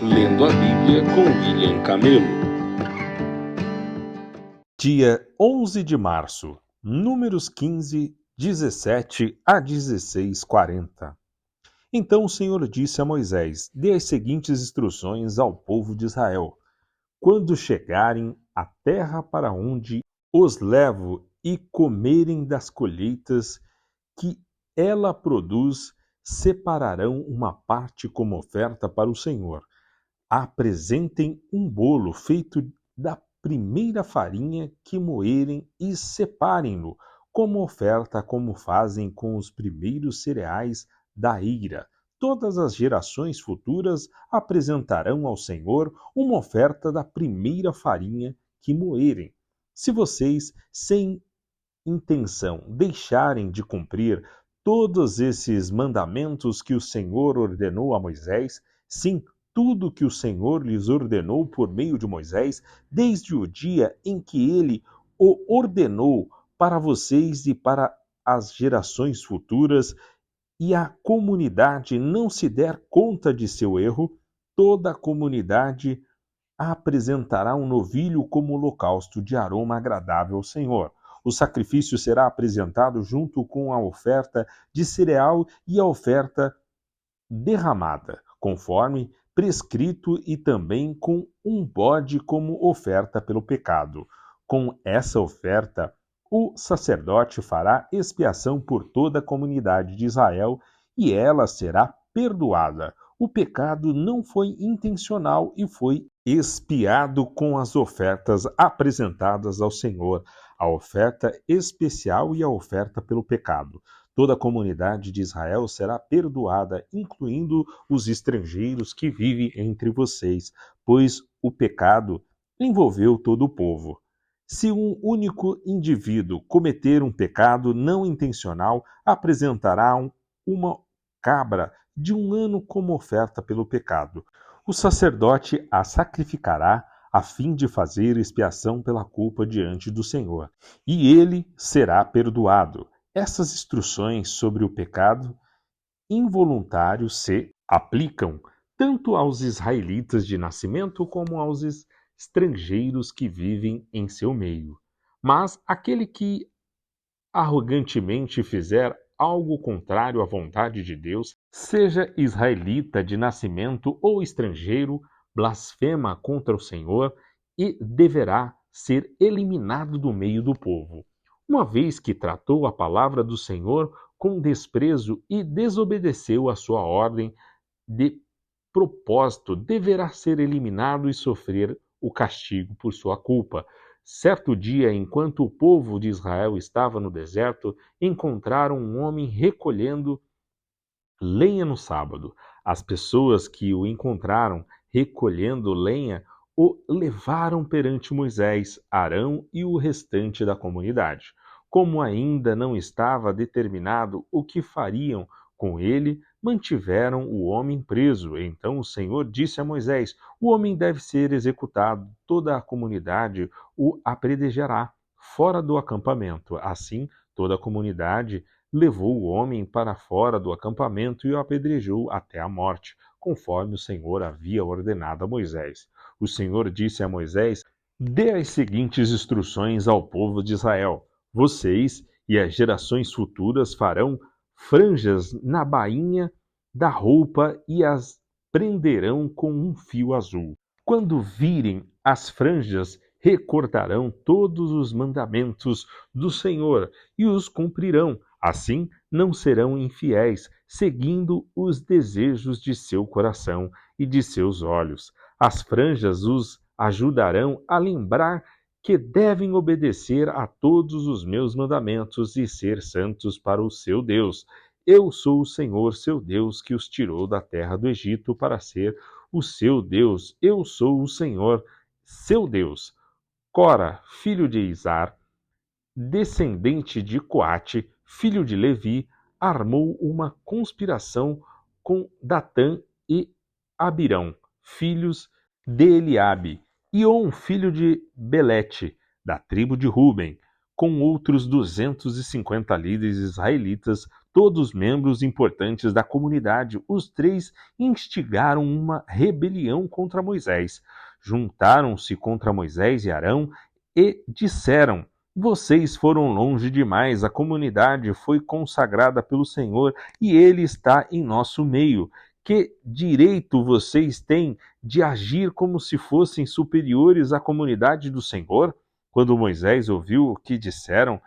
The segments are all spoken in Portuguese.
Lendo a Bíblia com William Camelo. Dia 11 de março, Números 15, 17 a 16:40. Então o Senhor disse a Moisés: Dê as seguintes instruções ao povo de Israel. Quando chegarem à terra para onde os levo e comerem das colheitas que ela produz, separarão uma parte como oferta para o Senhor. Apresentem um bolo feito da primeira farinha que moerem e separem-no como oferta, como fazem com os primeiros cereais da eira. Todas as gerações futuras apresentarão ao Senhor uma oferta da primeira farinha que moerem. Se vocês, sem intenção, deixarem de cumprir todos esses mandamentos que o Senhor ordenou a Moisés, sim, tudo que o Senhor lhes ordenou por meio de Moisés, desde o dia em que ele o ordenou para vocês e para as gerações futuras, e a comunidade não se der conta de seu erro, toda a comunidade apresentará um novilho como holocausto de aroma agradável ao Senhor. O sacrifício será apresentado junto com a oferta de cereal e a oferta derramada, conforme prescrito, e também com um bode como oferta pelo pecado. Com essa oferta, o sacerdote fará expiação por toda a comunidade de Israel e ela será perdoada. O pecado não foi intencional e foi expiado com as ofertas apresentadas ao Senhor, a oferta especial e a oferta pelo pecado. Toda a comunidade de Israel será perdoada, incluindo os estrangeiros que vivem entre vocês, pois o pecado envolveu todo o povo. Se um único indivíduo cometer um pecado não intencional, apresentará uma cabra de 1 ano como oferta pelo pecado. O sacerdote a sacrificará a fim de fazer expiação pela culpa diante do Senhor, e ele será perdoado. Essas instruções sobre o pecado involuntário se aplicam tanto aos israelitas de nascimento como aos estrangeiros que vivem em seu meio. Mas aquele que arrogantemente fizer algo contrário à vontade de Deus, seja israelita de nascimento ou estrangeiro, blasfema contra o Senhor e deverá ser eliminado do meio do povo. Uma vez que tratou a palavra do Senhor com desprezo e desobedeceu a sua ordem de propósito, deverá ser eliminado e sofrer o castigo por sua culpa. Certo dia, enquanto o povo de Israel estava no deserto, encontraram um homem recolhendo lenha no sábado. As pessoas que o encontraram recolhendo lenha o levaram perante Moisés, Arão e o restante da comunidade. Como ainda não estava determinado o que fariam com ele, mantiveram o homem preso. Então o Senhor disse a Moisés: o homem deve ser executado, toda a comunidade o apedrejará fora do acampamento. Assim, toda a comunidade levou o homem para fora do acampamento e o apedrejou até a morte, conforme o Senhor havia ordenado a Moisés. O Senhor disse a Moisés: dê as seguintes instruções ao povo de Israel. Vocês e as gerações futuras farão franjas na bainha da roupa e as prenderão com um fio azul. Quando virem as franjas, recordarão todos os mandamentos do Senhor e os cumprirão. Assim, não serão infiéis, seguindo os desejos de seu coração e de seus olhos. As franjas os ajudarão a lembrar que devem obedecer a todos os meus mandamentos e ser santos para o seu Deus. Eu sou o Senhor, seu Deus, que os tirou da terra do Egito para ser o seu Deus. Eu sou o Senhor, seu Deus. Cora, filho de Izar, descendente de Coate, filho de Levi, armou uma conspiração com Datã e Abirão, filhos de Eliabe, e On, filho de Belete, da tribo de Ruben, com outros 250 líderes israelitas, todos membros importantes da comunidade. Os três instigaram uma rebelião contra Moisés. Juntaram-se contra Moisés e Arão e disseram: vocês foram longe demais, a comunidade foi consagrada pelo Senhor e Ele está em nosso meio. Que direito vocês têm de agir como se fossem superiores à comunidade do Senhor? Quando Moisés ouviu o que disseram,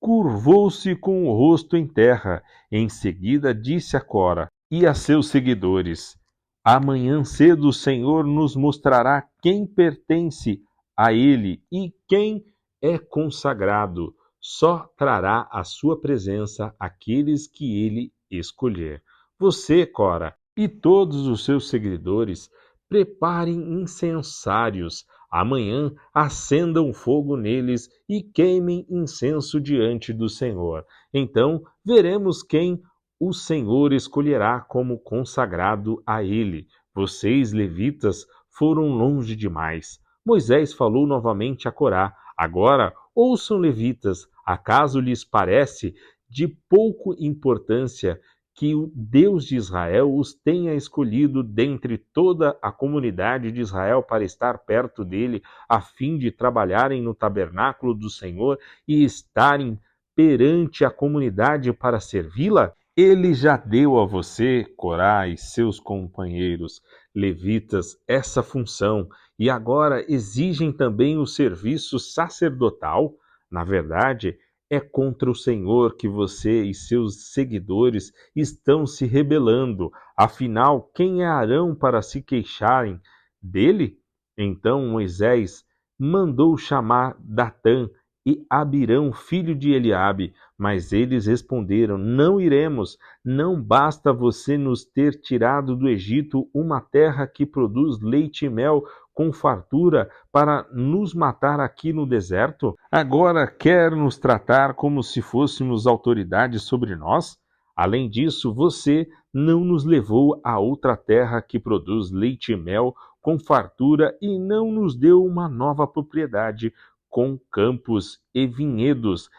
curvou-se com o rosto em terra. Em seguida disse a Cora e a seus seguidores: amanhã cedo o Senhor nos mostrará quem pertence a Ele e quem é consagrado. Só trará à sua presença aqueles que Ele escolher. Você, Cora, e todos os seus seguidores, preparem incensários. Amanhã acendam fogo neles e queimem incenso diante do Senhor. Então veremos quem o Senhor escolherá como consagrado a Ele. Vocês, levitas, foram longe demais. Moisés falou novamente a Corá: agora ouçam, levitas, acaso lhes parece de pouca importância que o Deus de Israel os tenha escolhido dentre toda a comunidade de Israel para estar perto dele, a fim de trabalharem no tabernáculo do Senhor e estarem perante a comunidade para servi-la? Ele já deu a você, Corá e seus companheiros levitas, essa função, e agora exigem também o serviço sacerdotal? Na verdade, é contra o Senhor que você e seus seguidores estão se rebelando. Afinal, quem é Arão para se queixarem dele? Então Moisés mandou chamar Datã e Abirão, filho de Eliabe, mas eles responderam: não iremos. Não basta você nos ter tirado do Egito, uma terra que produz leite e mel com fartura, para nos matar aqui no deserto? Agora quer nos tratar como se fôssemos autoridades sobre nós? Além disso, você não nos levou a outra terra que produz leite e mel com fartura e não nos deu uma nova propriedade com campos e vinhedos.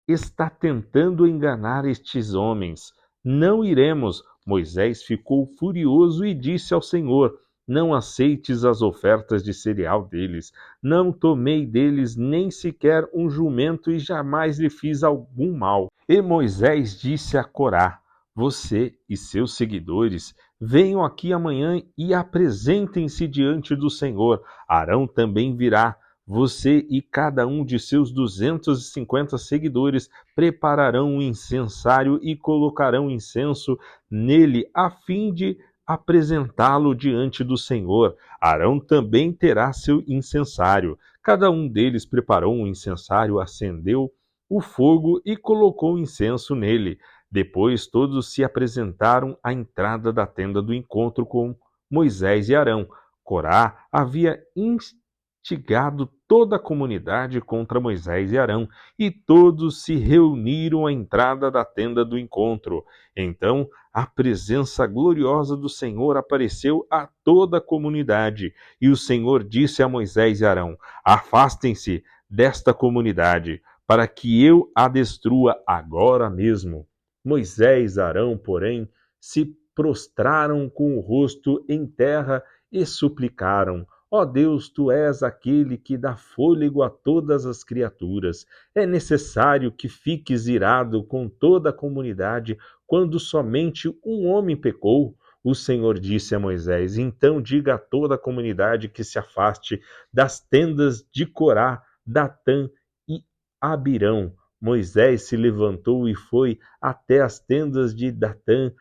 Está tentando enganar estes homens. Não iremos. Moisés ficou furioso e disse ao Senhor: não aceites as ofertas de cereal deles. Não tomei deles nem sequer um jumento e jamais lhe fiz algum mal. E Moisés disse a Corá: você e seus seguidores venham aqui amanhã e apresentem-se diante do Senhor. Arão também virá. Você e cada um de seus 250 seguidores prepararão um incensário e colocarão incenso nele, a fim de apresentá-lo diante do Senhor. Arão também terá seu incensário. Cada um deles preparou um incensário, acendeu o fogo e colocou incenso nele. Depois todos se apresentaram à entrada da tenda do encontro com Moisés e Arão. Corá havia instigado toda a comunidade contra Moisés e Arão, e todos se reuniram à entrada da tenda do encontro. Então a presença gloriosa do Senhor apareceu a toda a comunidade, e o Senhor disse a Moisés e Arão: afastem-se desta comunidade, para que eu a destrua agora mesmo. Moisés e Arão, porém, se prostraram com o rosto em terra e suplicaram: ó Deus, tu és aquele que dá fôlego a todas as criaturas. É necessário que fiques irado com toda a comunidade quando somente um homem pecou? O Senhor disse a Moisés: então diga a toda a comunidade que se afaste das tendas de Corá, Datã e Abirão. Moisés se levantou e foi até as tendas de Datã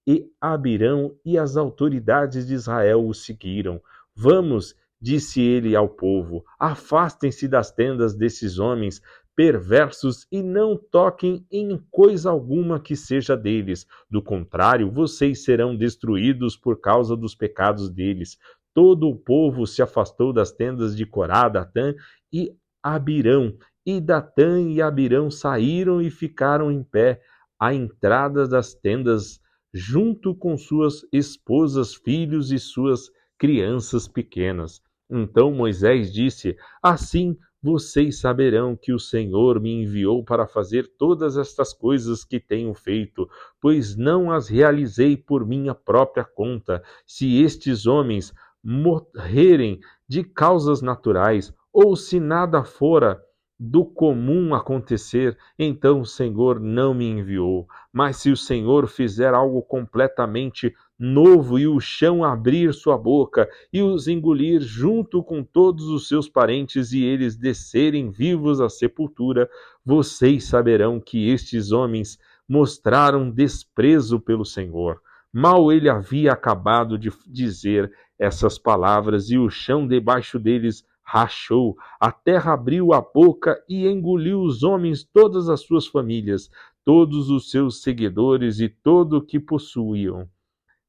e Abirão, e as autoridades de Israel o seguiram. Vamos, disse ele ao povo, afastem-se das tendas desses homens perversos e não toquem em coisa alguma que seja deles. Do contrário, vocês serão destruídos por causa dos pecados deles. Todo o povo se afastou das tendas de Corá, Datã e Abirão, e Datã e Abirão saíram e ficaram em pé à entrada das tendas, junto com suas esposas, filhos e suas crianças pequenas. Então Moisés disse: assim vocês saberão que o Senhor me enviou para fazer todas estas coisas que tenho feito, pois não as realizei por minha própria conta. Se estes homens morrerem de causas naturais, ou se nada fora do comum acontecer, então o Senhor não me enviou. Mas se o Senhor fizer algo completamente novo e o chão abrir sua boca e os engolir junto com todos os seus parentes e eles descerem vivos à sepultura, vocês saberão que estes homens mostraram desprezo pelo Senhor. Mal ele havia acabado de dizer essas palavras e o chão debaixo deles rachou, a terra abriu a boca e engoliu os homens, todas as suas famílias, todos os seus seguidores e todo o que possuíam.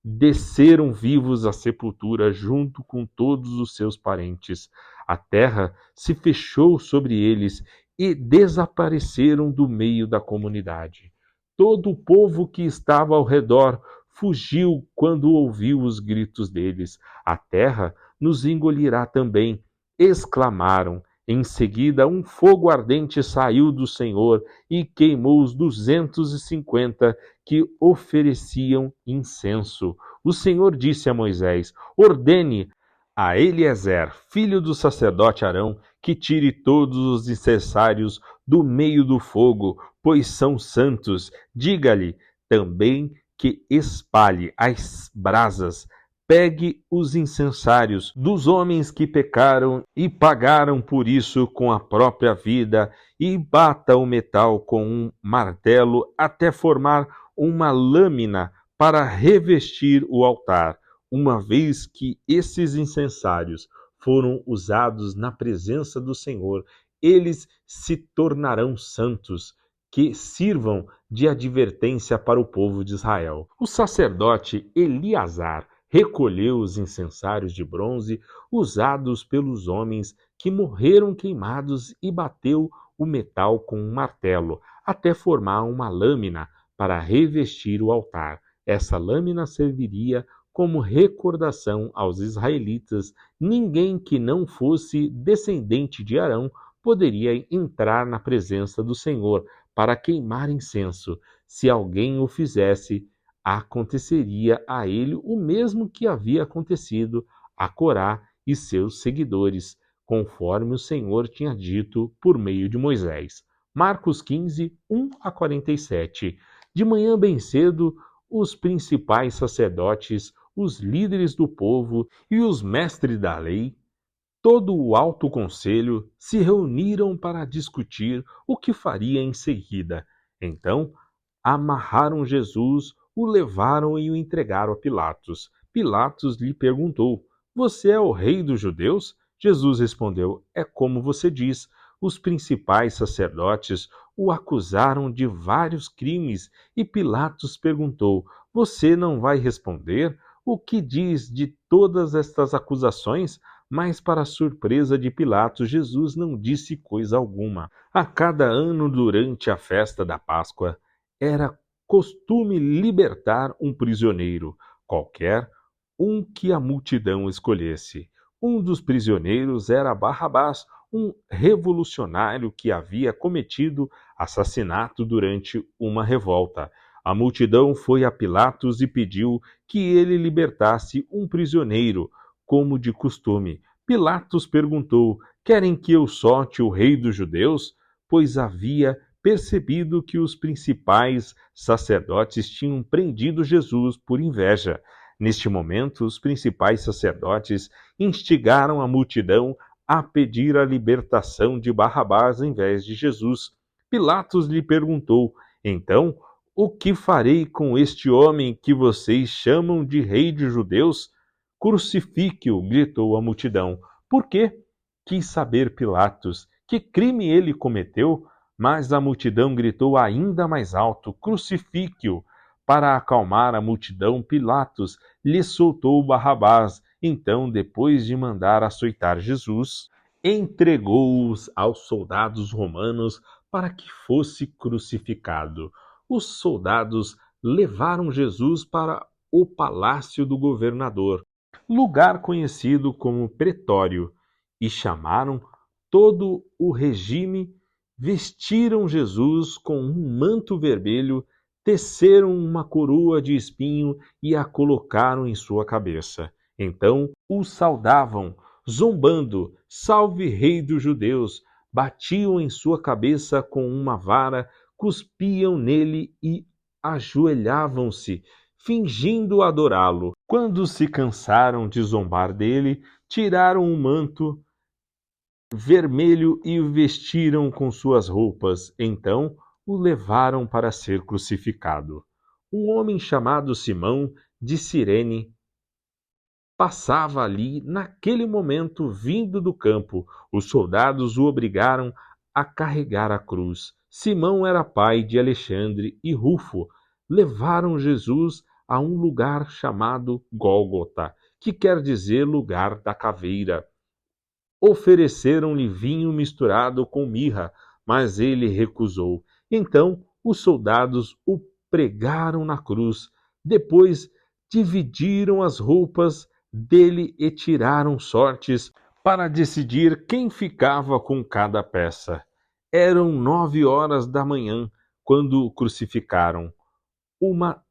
Desceram vivos à sepultura junto com todos os seus parentes. A terra se fechou sobre eles e desapareceram do meio da comunidade. Todo o povo que estava ao redor fugiu quando ouviu os gritos deles. A terra nos engolirá também, exclamaram. Em seguida, um fogo ardente saiu do Senhor e queimou os 250 que ofereciam incenso. O Senhor disse a Moisés: ordene a Eliezer, filho do sacerdote Arão, que tire todos os incensários do meio do fogo, pois são santos. Diga-lhe também que espalhe as brasas. Pegue os incensários dos homens que pecaram e pagaram por isso com a própria vida, e bata o metal com um martelo até formar uma lâmina para revestir o altar. Uma vez que esses incensários foram usados na presença do Senhor, eles se tornarão santos, que sirvam de advertência para o povo de Israel. O sacerdote Eleazar recolheu os incensários de bronze usados pelos homens que morreram queimados e bateu o metal com um martelo, até formar uma lâmina para revestir o altar. Essa lâmina serviria como recordação aos israelitas. Ninguém que não fosse descendente de Arão poderia entrar na presença do Senhor para queimar incenso. Se alguém o fizesse, aconteceria a ele o mesmo que havia acontecido a Corá e seus seguidores, conforme o Senhor tinha dito por meio de Moisés. Marcos 15, 1 a 47. De manhã bem cedo, os principais sacerdotes, os líderes do povo e os mestres da lei, todo o alto conselho, se reuniram para discutir o que faria em seguida. Então, amarraram Jesus, o levaram e o entregaram a Pilatos. Pilatos lhe perguntou: você é o rei dos judeus? Jesus respondeu: é como você diz. Os principais sacerdotes o acusaram de vários crimes e Pilatos perguntou: você não vai responder? O que diz de todas estas acusações? Mas, para surpresa de Pilatos, Jesus não disse coisa alguma. A cada ano, durante a festa da Páscoa, era costume libertar um prisioneiro, qualquer um que a multidão escolhesse. Um dos prisioneiros era Barrabás, um revolucionário que havia cometido assassinato durante uma revolta. A multidão foi a Pilatos e pediu que ele libertasse um prisioneiro, como de costume. Pilatos perguntou: querem que eu solte o rei dos judeus? Pois havia percebido que os principais sacerdotes tinham prendido Jesus por inveja. Neste momento, os principais sacerdotes instigaram a multidão a pedir a libertação de Barrabás em vez de Jesus. Pilatos lhe perguntou: então, o que farei com este homem que vocês chamam de rei dos judeus? Crucifique-o, gritou a multidão. Por quê? Quis saber Pilatos. Que crime ele cometeu? Mas a multidão gritou ainda mais alto: crucifique-o! Para acalmar a multidão, Pilatos lhe soltou Barrabás. Então, depois de mandar açoitar Jesus, entregou-os aos soldados romanos para que fosse crucificado. Os soldados levaram Jesus para o palácio do governador, lugar conhecido como Pretório, e chamaram todo o regime, vestiram Jesus com um manto vermelho, teceram uma coroa de espinho e a colocaram em sua cabeça. Então o saudavam, zombando: Salve, Rei dos Judeus! Batiam em sua cabeça com uma vara, cuspiam nele e ajoelhavam-se, fingindo adorá-lo. Quando se cansaram de zombar dele, tiraram o manto vermelho e o vestiram com suas roupas. Então o levaram para ser crucificado. Um homem chamado Simão, de Cirene, passava ali naquele momento, vindo do campo. Os soldados o obrigaram a carregar a cruz. Simão era pai de Alexandre e Rufo. Levaram Jesus a um lugar chamado Gólgota, que quer dizer lugar da caveira. Ofereceram-lhe vinho misturado com mirra, mas ele recusou. Então os soldados o pregaram na cruz. Depois dividiram as roupas dele e tiraram sortes para decidir quem ficava com cada peça. Eram 9 horas da manhã quando o crucificaram. Uma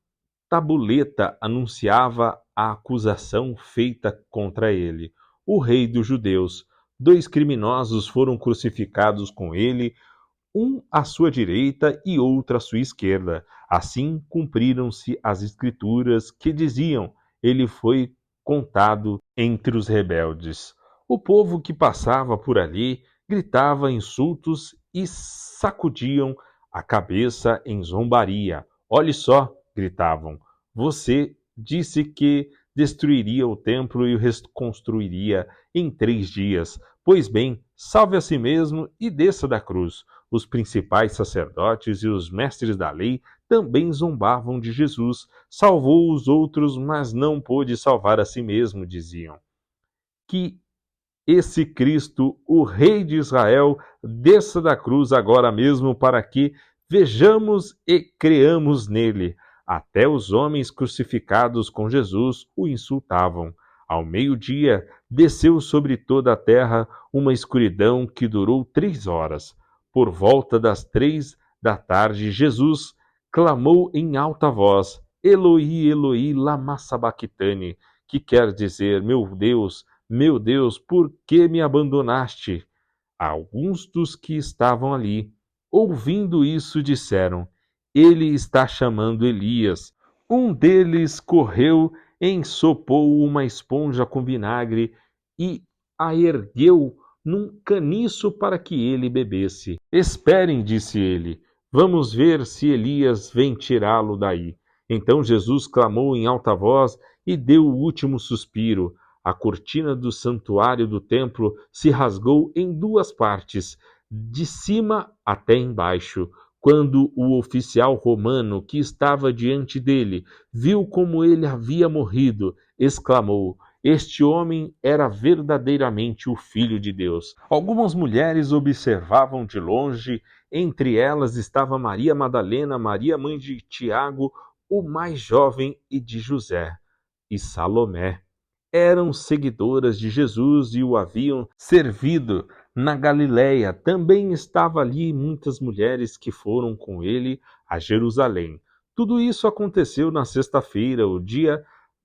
tabuleta anunciava a acusação feita contra ele: o rei dos judeus. 2 criminosos foram crucificados com ele, um à sua direita e outro à sua esquerda. Assim cumpriram-se as escrituras que diziam: ele foi contado entre os rebeldes. O povo que passava por ali gritava insultos e sacudiam a cabeça em zombaria. Olhe só, gritavam, você disse que destruiria o templo e o reconstruiria em 3 dias. Pois bem, salve a si mesmo e desça da cruz. Os principais sacerdotes e os mestres da lei também zombavam de Jesus. Salvou os outros, mas não pôde salvar a si mesmo, diziam. Que esse Cristo, o Rei de Israel, desça da cruz agora mesmo para que vejamos e creamos nele. Até os homens crucificados com Jesus o insultavam. Ao meio-dia, desceu sobre toda a terra uma escuridão que durou 3 horas. Por volta das 3 da tarde, Jesus clamou em alta voz: Eloi, Eloi, lama sabachthani, que quer dizer: meu Deus, por que me abandonaste? Alguns dos que estavam ali, ouvindo isso, disseram: ele está chamando Elias. Um deles correu, ensopou uma esponja com vinagre e a ergueu num caniço para que ele bebesse. Esperem, disse ele, vamos ver se Elias vem tirá-lo daí. Então Jesus clamou em alta voz e deu o último suspiro. A cortina do santuário do templo se rasgou em 2 partes, de cima até embaixo. Quando o oficial romano que estava diante dele viu como ele havia morrido, exclamou: este homem era verdadeiramente o Filho de Deus. Algumas mulheres observavam de longe, entre elas estava Maria Madalena, Maria mãe de Tiago, o mais jovem, e de José, e Salomé. Eram seguidoras de Jesus e o haviam servido na Galiléia. Também estava ali muitas mulheres que foram com ele a Jerusalém. Tudo isso aconteceu na sexta-feira, o dia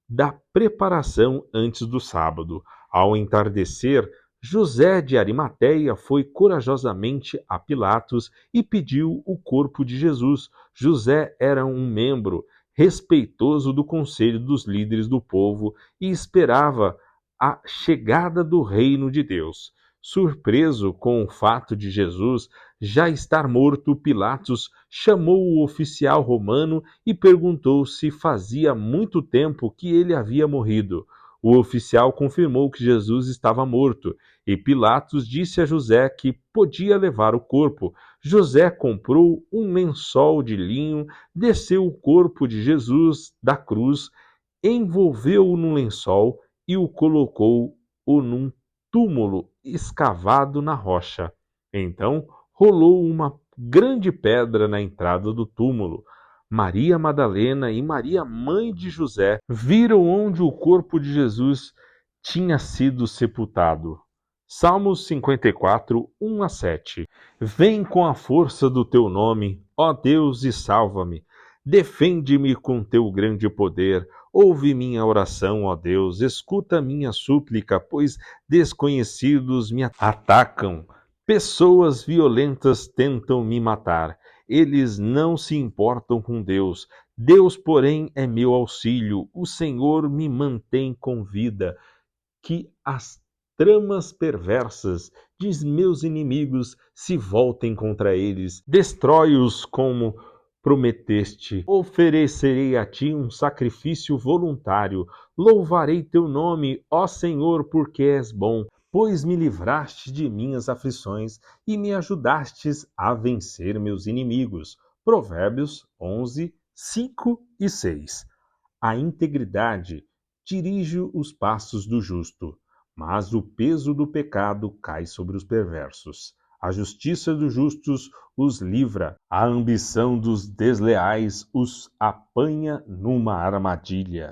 da preparação antes do sábado. Ao entardecer, José de Arimateia foi corajosamente a Pilatos e pediu o corpo de Jesus. José era um membro respeitoso do conselho dos líderes do povo e esperava a chegada do reino de Deus. Surpreso com o fato de Jesus já estar morto, Pilatos chamou o oficial romano e perguntou se fazia muito tempo que ele havia morrido. O oficial confirmou que Jesus estava morto e Pilatos disse a José que podia levar o corpo. José comprou um lençol de linho, desceu o corpo de Jesus da cruz, envolveu-o num lençol e o colocou-o num túmulo escavado na rocha. Então rolou uma grande pedra na entrada do túmulo. Maria Madalena e Maria, mãe de José, viram onde o corpo de Jesus tinha sido sepultado. Salmos 54, 1 a 7. Vem com a força do teu nome, ó Deus, e salva-me. Defende-me com teu grande poder. Ouve minha oração, ó Deus, escuta minha súplica, pois desconhecidos me atacam. Pessoas violentas tentam me matar. Eles não se importam com Deus. Deus, porém, é meu auxílio. O Senhor me mantém com vida. Que as tramas perversas de meus inimigos se voltem contra eles. Destrói-os como prometeste. Oferecerei a ti um sacrifício voluntário. Louvarei teu nome, ó Senhor, porque és bom, pois me livraste de minhas aflições e me ajudastes a vencer meus inimigos. Provérbios 11, 5 e 6. A integridade dirige os passos do justo, mas o peso do pecado cai sobre os perversos. A justiça dos justos os livra, a ambição dos desleais os apanha numa armadilha.